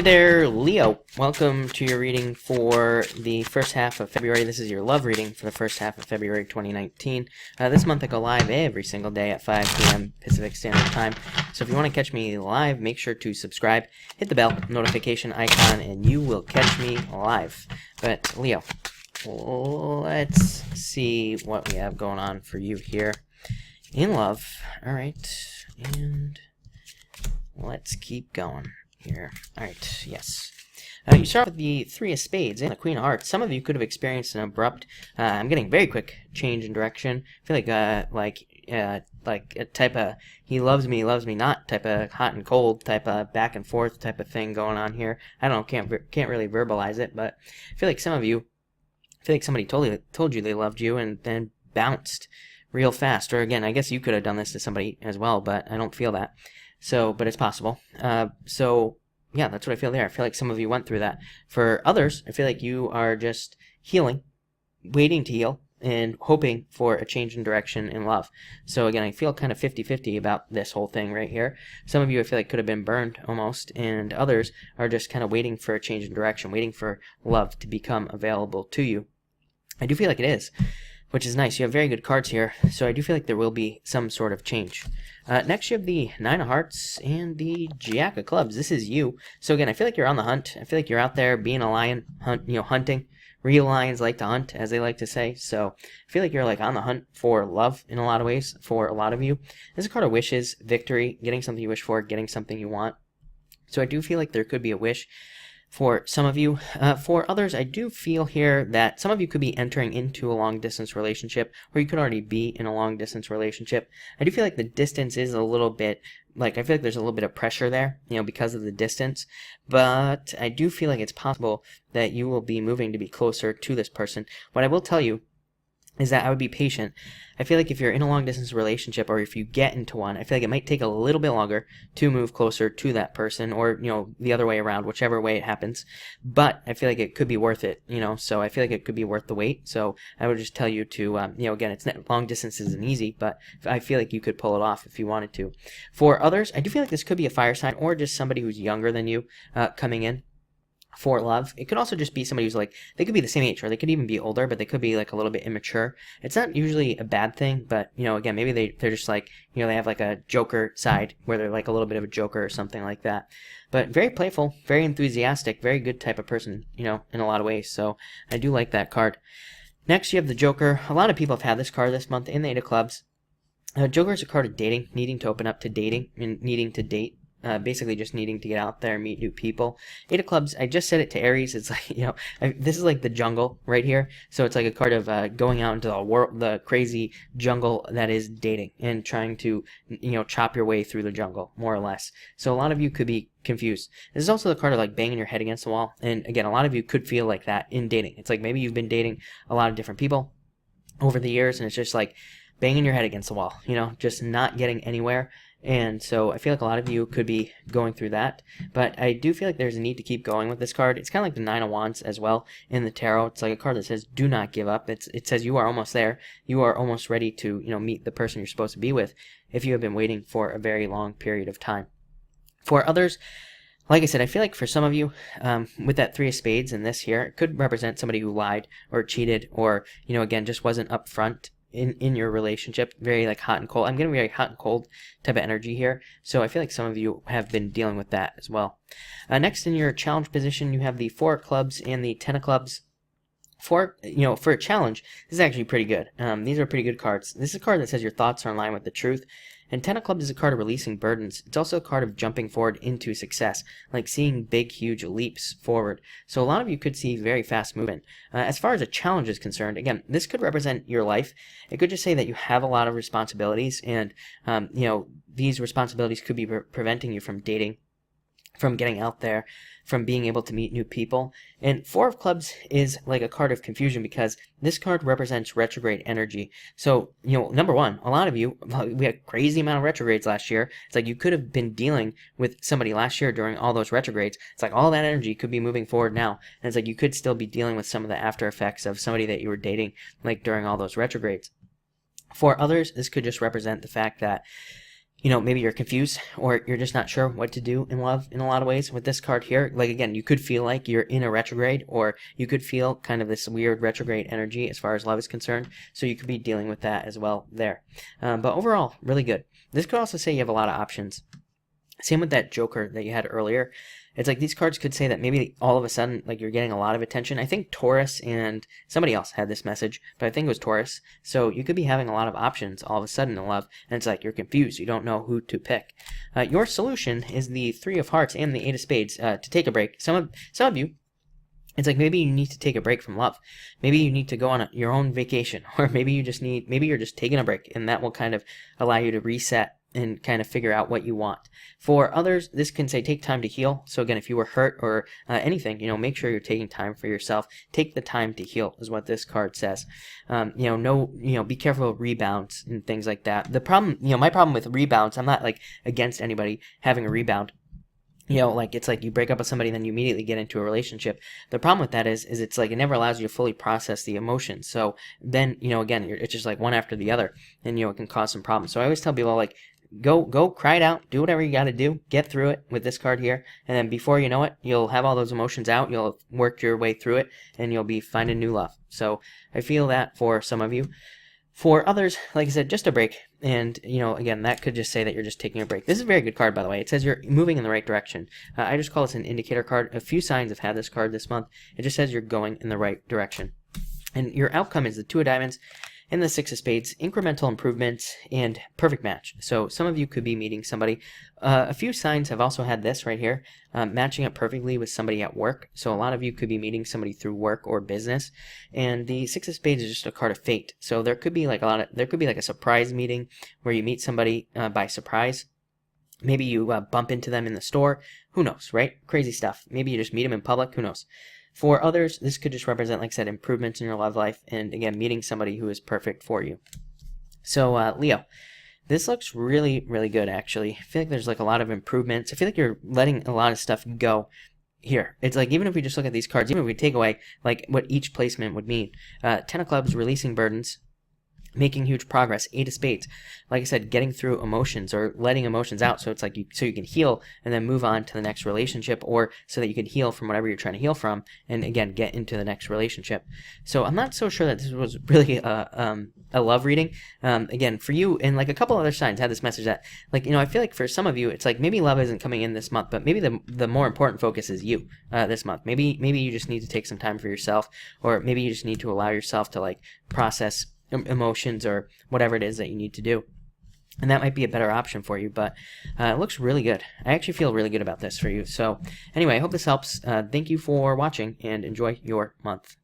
Hey there, Leo. Welcome to your reading for the first half of February. This is your love reading for the first half of February 2019. This month I go live every single day at 5 p.m. Pacific Standard Time. So if you want to catch me live, make sure to subscribe, hit the bell notification icon, and you will catch me live. But Leo, let's see what we have going on for you here in love. All right, and let's keep going here. Alright, yes. You start with the Three of Spades and the Queen of Hearts. Some of you could have experienced an abrupt, I'm getting very quick change in direction. I feel like a type of he loves me not type of hot and cold type of back and forth type of thing going on here. I don't know, can't really verbalize it, but I feel like some of you, somebody told you they loved you and then bounced real fast. Or again, I guess you could have done this to somebody as well, but I don't feel that. So, but it's possible. So, yeah, that's what I feel there. I feel like some of you went through that. For others, I feel like you are just healing, waiting to heal, and hoping for a change in direction in love. So, again, I feel kind of 50-50 about this whole thing right here. Some of you, I feel like, could have been burned almost, and others are just kind of waiting for a change in direction, waiting for love to become available to you. I do feel like it is, which is nice. You have very good cards here, so I do feel like there will be some sort of change. Next, you have the Nine of Hearts and the Jack of Clubs. This is you. So again, I feel like you're on the hunt. I feel like you're out there being a lion, hunting. Real lions like to hunt, as they like to say. So I feel like you're like on the hunt for love in a lot of ways for a lot of you. This is a card of wishes, victory, getting something you wish for, getting something you want. So I do feel like there could be a wish for some of you. For others, I do feel here that some of you could be entering into a long-distance relationship, or you could already be in a long-distance relationship. I do feel like the distance is a little bit, I feel like there's a little bit of pressure there, because of the distance, but I do feel like it's possible that you will be moving to be closer to this person. What I will tell you is that I would be patient. I feel like if you're in a long-distance relationship, or if you get into one, I feel like it might take a little bit longer to move closer to that person, or, the other way around, whichever way it happens. But I feel like it could be worth it, so I feel like it could be worth the wait. So I would just tell you to, again, it's not, long distance isn't easy, but I feel like you could pull it off if you wanted to. For others, I do feel like this could be a fire sign, or just somebody who's younger than you coming in for love. It could also just be somebody who's they could be the same age, or they could even be older, but they could be a little bit immature. It's not usually a bad thing, but again, maybe they're just they have a joker side where they're a little bit of a joker or something like that. But very playful, very enthusiastic, very good type of person, in a lot of ways. So I do like that card. Next, you have the Joker. A lot of people have had this card this month in the Eight of Clubs. Joker is a card of dating, needing to open up to dating and needing to date. Basically just needing to get out there and meet new people. Eight of Clubs, I just said it to Aries. It's this is like the jungle right here. So it's like a card of going out into the world, the crazy jungle that is dating, and trying to, chop your way through the jungle, more or less. So a lot of you could be confused. This is also the card of banging your head against the wall. And again, a lot of you could feel like that in dating. It's maybe you've been dating a lot of different people over the years, and it's just banging your head against the wall, just not getting anywhere. And so I feel like a lot of you could be going through that, but I do feel like there's a need to keep going with this card. It's kind of like the Nine of Wands as well in the tarot. It's like a card that says do not give up. It says you are almost there. You are almost ready to meet the person you're supposed to be with if you have been waiting for a very long period of time. For others, like I said, I feel like for some of you, with that Three of Spades and this here, it could represent somebody who lied or cheated, or again just wasn't upfront in your relationship, very hot and cold. I'm getting very hot and cold type of energy here, so I feel like some of you have been dealing with that as well. Next, in your challenge position, you have the Four of Clubs and the Ten of Clubs. For a challenge, this is actually pretty good. These are pretty good cards. This is a card that says your thoughts are in line with the truth. And Ten of Clubs is a card of releasing burdens. It's also a card of jumping forward into success, seeing big, huge leaps forward. So a lot of you could see very fast movement. As far as a challenge is concerned, again, this could represent your life. It could just say that you have a lot of responsibilities, and these responsibilities could be preventing you from dating, from getting out there, from being able to meet new people. And Four of Clubs is a card of confusion, because this card represents retrograde energy. So, number one, a lot of you, we had a crazy amount of retrogrades last year. It's you could have been dealing with somebody last year during all those retrogrades. It's all that energy could be moving forward now. And it's you could still be dealing with some of the after effects of somebody that you were dating, during all those retrogrades. For others, this could just represent the fact that maybe you're confused or you're just not sure what to do in love in a lot of ways with this card here. Like, again, you could feel like you're in a retrograde, or you could feel kind of this weird retrograde energy as far as love is concerned. So you could be dealing with that as well there. But overall, really good. This could also say you have a lot of options. Same with that Joker that you had earlier. It's like these cards could say that maybe all of a sudden, like, you're getting a lot of attention. I think Taurus and somebody else had this message, but I think it was Taurus. So you could be having a lot of options all of a sudden in love, and it's like you're confused. You don't know who to pick. Your solution is the Three of Hearts and the Eight of Spades to take a break. Some of you, it's like maybe you need to take a break from love. Maybe you need to go on your own vacation, or maybe you're just taking a break, and that will kind of allow you to reset and kind of figure out what you want. For others, this can say take time to heal. So again, if you were hurt or anything, make sure you're taking time for yourself. Take the time to heal is what this card says. Be careful of rebounds and things like that. The problem, my problem with rebounds, I'm not like against anybody having a rebound. It's like you break up with somebody, then you immediately get into a relationship. The problem with that is it's like it never allows you to fully process the emotions. So then, again, it's just like one after the other, and, it can cause some problems. So I always tell people, like, go cry it out, do whatever you got to do, get through it with this card here, and then before you know it, you'll have all those emotions out, you'll have worked your way through it, and you'll be finding new love. So I feel that for some of you. For others, like I said, just a break. And, again, that could just say that you're just taking a break. This is a very good card, by the way. It says you're moving in the right direction. I just call this an indicator card. A few signs have had this card this month. It just says you're going in the right direction. And your outcome is the Two of Diamonds and the Six of Spades, incremental improvements, and perfect match. So some of you could be meeting somebody. A few signs have also had this right here, matching up perfectly with somebody at work. So a lot of you could be meeting somebody through work or business. And the Six of Spades is just a card of fate. So there could be like a surprise meeting where you meet somebody by surprise. Maybe you bump into them in the store. Who knows, right? Crazy stuff. Maybe you just meet them in public. Who knows? For others, this could just represent, like I said, improvements in your love life, and again, meeting somebody who is perfect for you. So, Leo, this looks really, really good, actually. I feel like there's like a lot of improvements. I feel like you're letting a lot of stuff go here. It's like, even if we just look at these cards, even if we take away like what each placement would mean, 10 of Clubs, releasing burdens, making huge progress. Eight of Spades, like I said, getting through emotions or letting emotions out, so it's like you can heal and then move on to the next relationship, or so that you can heal from whatever you're trying to heal from, and again get into the next relationship. So I'm not so sure that this was really a love reading. Again, for you, and like a couple other signs had this message that, like, I feel like for some of you it's like maybe love isn't coming in this month, but maybe the more important focus is you this month. Maybe you just need to take some time for yourself, or maybe you just need to allow yourself to like process emotions or whatever it is that you need to do, and that might be a better option for you. But it looks really good. I actually feel really good about this for you. So anyway, I hope this helps. Thank you for watching, and enjoy your month.